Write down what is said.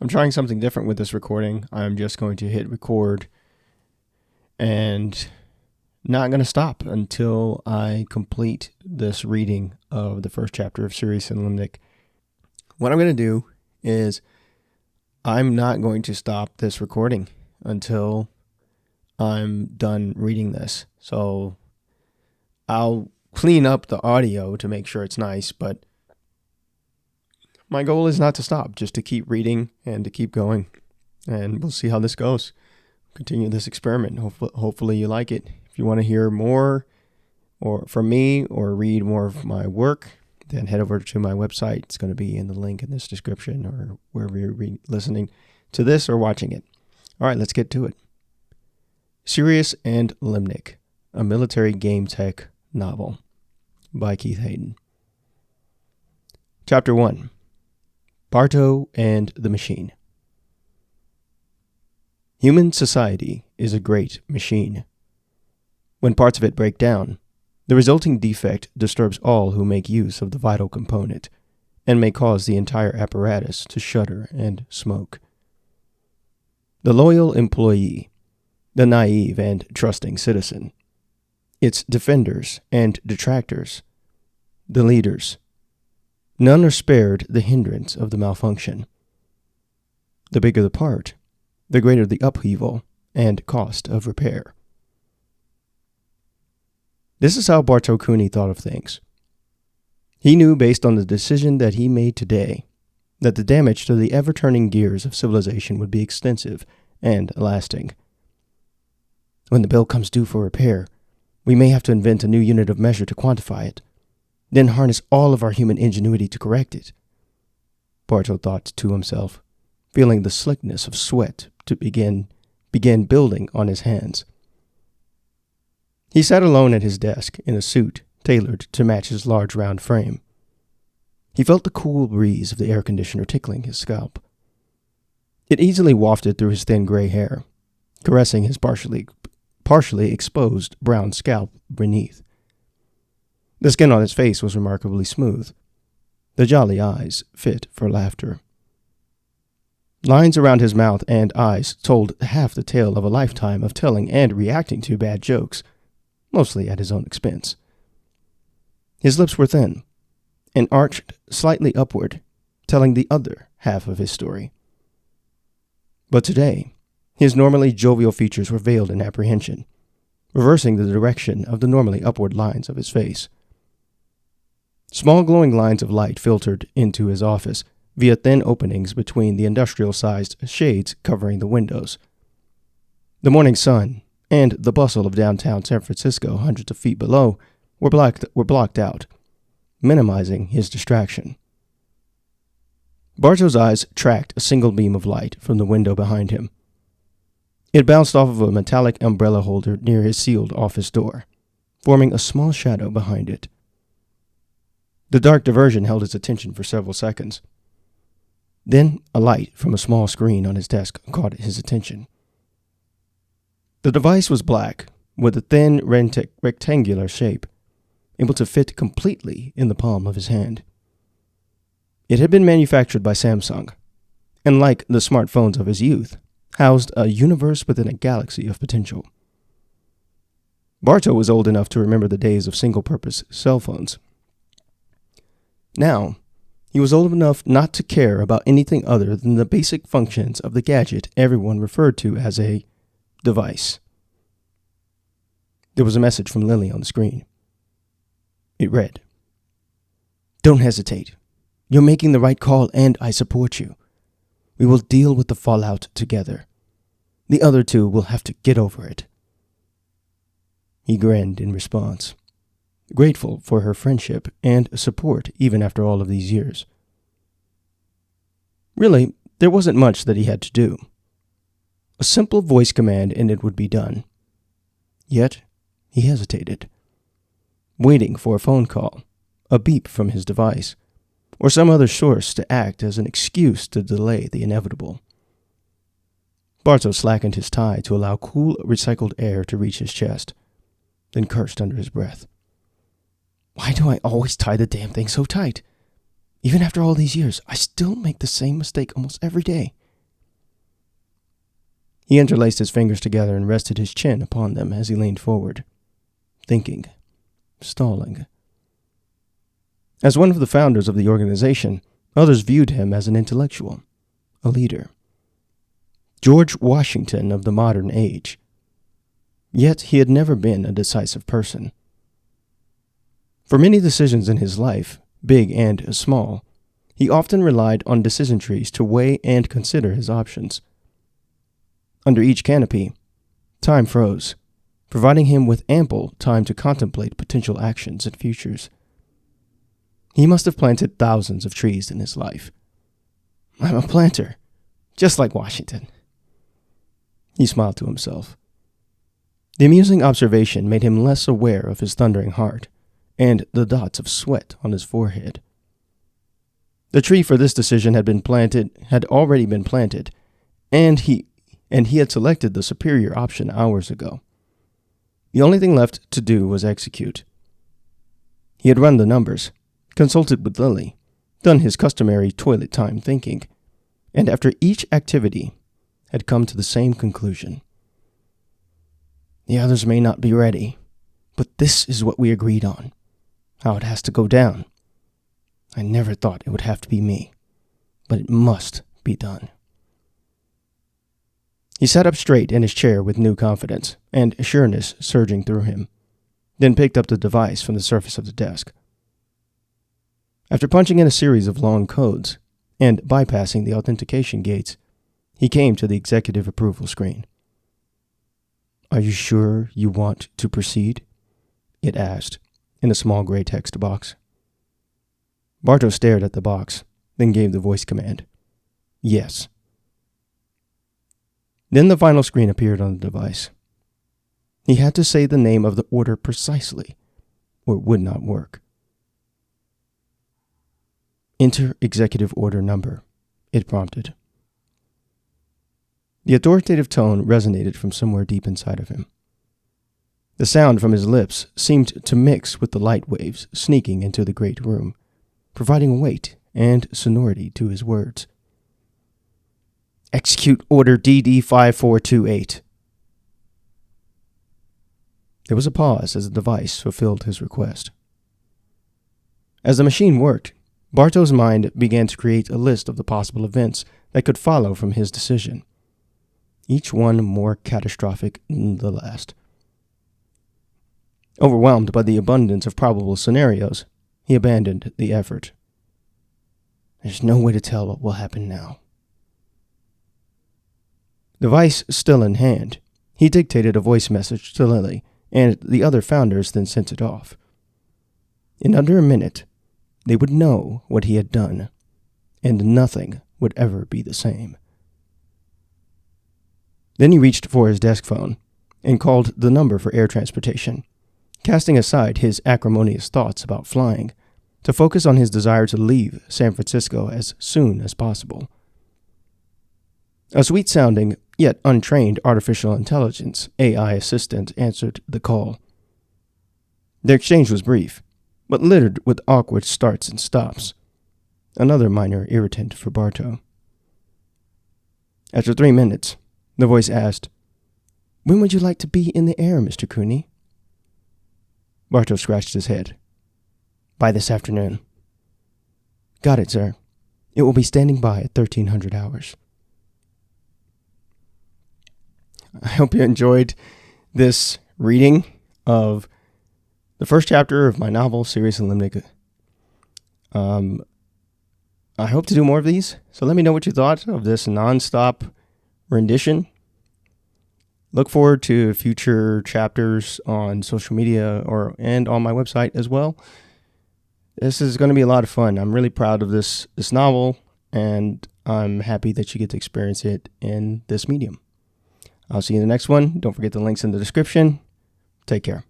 I'm trying something different with this recording. I'm just going to hit record and not going to stop until I complete this reading of the first chapter of Cereus Limnic. What I'm going to do is I'm not going to stop this recording until I'm done reading this. So I'll clean up the audio to make sure it's nice, but my goal is not to stop, just to keep reading and to keep going. And we'll see how this goes. Continue this experiment. Hopefully you like it. If you want to hear more or from me or read more of my work, then head over to my website. It's going to be in the link in this description or wherever you're listening to this or watching it. All right, let's get to it. Cereus and Limnic, a military game tech novel by Keith Hayden. Chapter 1. Barto and the Machine. Human society is a great machine. When parts of it break down, the resulting defect disturbs all who make use of the vital component, and may cause the entire apparatus to shudder and smoke. The loyal employee, the naive and trusting citizen, its defenders and detractors, the leaders, none are spared the hindrance of the malfunction. The bigger the part, the greater the upheaval and cost of repair. This is how Barto thought of things. He knew, based on the decision that he made today, that the damage to the ever-turning gears of civilization would be extensive and lasting. When the bill comes due for repair, we may have to invent a new unit of measure to quantify it, then harness all of our human ingenuity to correct it. Barto thought to himself, feeling the slickness of sweat to begin building on his hands. He sat alone at his desk in a suit tailored to match his large round frame. He felt the cool breeze of the air conditioner tickling his scalp. It easily wafted through his thin gray hair, caressing his partially exposed brown scalp beneath. The skin on his face was remarkably smooth. The jolly eyes fit for laughter. Lines around his mouth and eyes told half the tale of a lifetime of telling and reacting to bad jokes, mostly at his own expense. His lips were thin and arched slightly upward, telling the other half of his story. But today, his normally jovial features were veiled in apprehension, reversing the direction of the normally upward lines of his face. Small glowing lines of light filtered into his office via thin openings between the industrial-sized shades covering the windows. The morning sun and the bustle of downtown San Francisco hundreds of feet below were blocked out, minimizing his distraction. Barto's eyes tracked a single beam of light from the window behind him. It bounced off of a metallic umbrella holder near his sealed office door, forming a small shadow behind it. The dark diversion held his attention for several seconds. Then a light from a small screen on his desk caught his attention. The device was black, with a thin rectangular shape, able to fit completely in the palm of his hand. It had been manufactured by Samsung, and like the smartphones of his youth, housed a universe within a galaxy of potential. Barto was old enough to remember the days of single-purpose cell phones. Now, he was old enough not to care about anything other than the basic functions of the gadget everyone referred to as a device. There was a message from Lily on the screen. It read, "Don't hesitate. You're making the right call and I support you. We will deal with the fallout together. The other two will have to get over it." He grinned in response, grateful for her friendship and support even after all of these years. Really, there wasn't much that he had to do. A simple voice command and it would be done. Yet, he hesitated, waiting for a phone call, a beep from his device, or some other source to act as an excuse to delay the inevitable. Barto slackened his tie to allow cool, recycled air to reach his chest, then cursed under his breath. Why do I always tie the damn thing so tight? Even after all these years, I still make the same mistake almost every day. He interlaced his fingers together and rested his chin upon them as he leaned forward, thinking, stalling. As one of the founders of the organization, others viewed him as an intellectual, a leader. George Washington of the modern age. Yet he had never been a decisive person. For many decisions in his life, big and small, he often relied on decision trees to weigh and consider his options. Under each canopy, time froze, providing him with ample time to contemplate potential actions and futures. He must have planted thousands of trees in his life. I'm a planter, just like Washington. He smiled to himself. The amusing observation made him less aware of his thundering heart and the dots of sweat on his forehead. The tree for this decision had already been planted, and he had selected the superior option hours ago. The only thing left to do was execute. He had run the numbers, consulted with Lily, done his customary toilet time thinking, and after each activity had come to the same conclusion. The others may not be ready, but this is what we agreed on, how it has to go down. I never thought it would have to be me, but it must be done. He sat up straight in his chair with new confidence and sureness surging through him, then picked up the device from the surface of the desk. After punching in a series of long codes and bypassing the authentication gates, he came to the executive approval screen. Are you sure you want to proceed? It asked, in a small gray text box. Barto stared at the box, then gave the voice command. Yes. Then the final screen appeared on the device. He had to say the name of the order precisely, or it would not work. Enter executive order number, it prompted. The authoritative tone resonated from somewhere deep inside of him. The sound from his lips seemed to mix with the light waves sneaking into the great room, providing weight and sonority to his words. Execute Order DD5428. There was a pause as the device fulfilled his request. As the machine worked, Barto's mind began to create a list of the possible events that could follow from his decision, each one more catastrophic than the last. Overwhelmed by the abundance of probable scenarios, he abandoned the effort. There's no way to tell what will happen now. Device still in hand, he dictated a voice message to Lily, and the other founders then sent it off. In under a minute, they would know what he had done, and nothing would ever be the same. Then he reached for his desk phone and called the number for air transportation, casting aside his acrimonious thoughts about flying to focus on his desire to leave San Francisco as soon as possible. A sweet-sounding, yet untrained artificial intelligence AI assistant answered the call. Their exchange was brief, but littered with awkward starts and stops, another minor irritant for Barto. After 3 minutes, the voice asked, When would you like to be in the air, Mr. Cooney? Barto scratched his head. By this afternoon. Got it, sir. It will be standing by at 1300 hours. I hope you enjoyed this reading of the first chapter of my novel, Cereus Limnic. I hope to do more of these, so let me know what you thought of this nonstop rendition. Look forward to future chapters on social media and on my website as well. This is going to be a lot of fun. I'm really proud of this novel, and I'm happy that you get to experience it in this medium. I'll see you in the next one. Don't forget the links in the description. Take care.